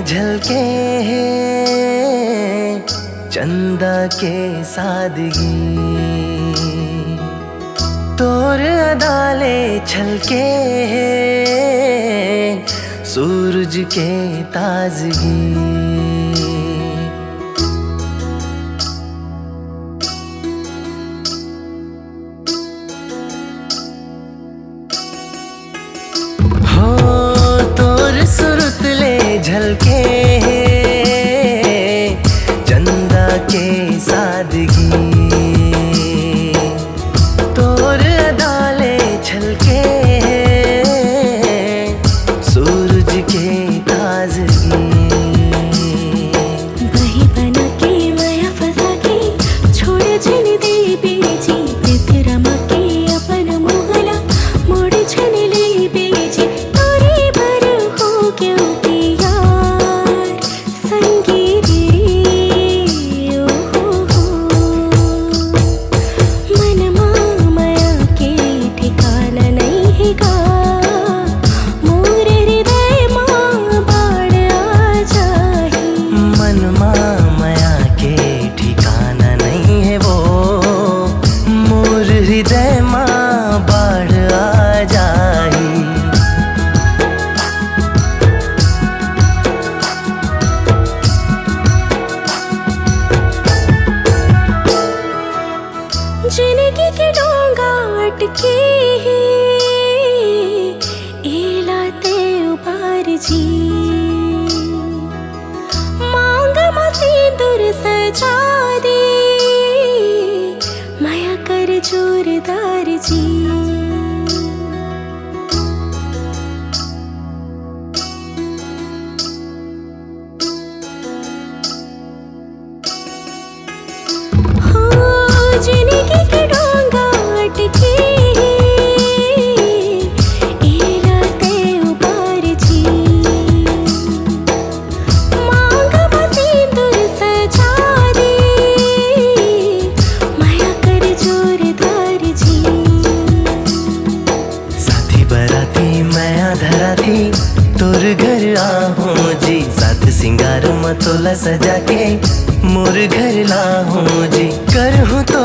झलके चंदा के सादगी, तोर अदाले छलके सूरज के ताजगी। हो तोर सुरुतले झलके चंदा के सादगी, तोर अदाले छलके सूरज के ताजगी। वही बना के माया फंसा के छोड़ जन दे बेजी, प्रीत रमा के अपन मोहला मोड़ छन ले बेजी। तोरे भर हो क्यों प्यार संगीरी ओ हो मन माया के ठिकाना नहीं है गा, मोर हृदय माँ बाढ़ आ जाही। मन माया के ठिकाना नहीं है वो, मोर हृदय माँ बाढ़ आ जाही। जिंदगी के डोंगा अटके एलाते उबार जी, मांग में सिंदूर सजा दे माया कर जोरदार जी। हो जिंदगी के डोंगा अटके एलाते उबार जी, मांग में सिंदूर सजा दे माया कर जोरदार जी। साथी बराती मैं आधा थी तोर घर आहूं जी, साथ सिंगार मतोला सजा के मोर घर लाहूं जी। करहूं तो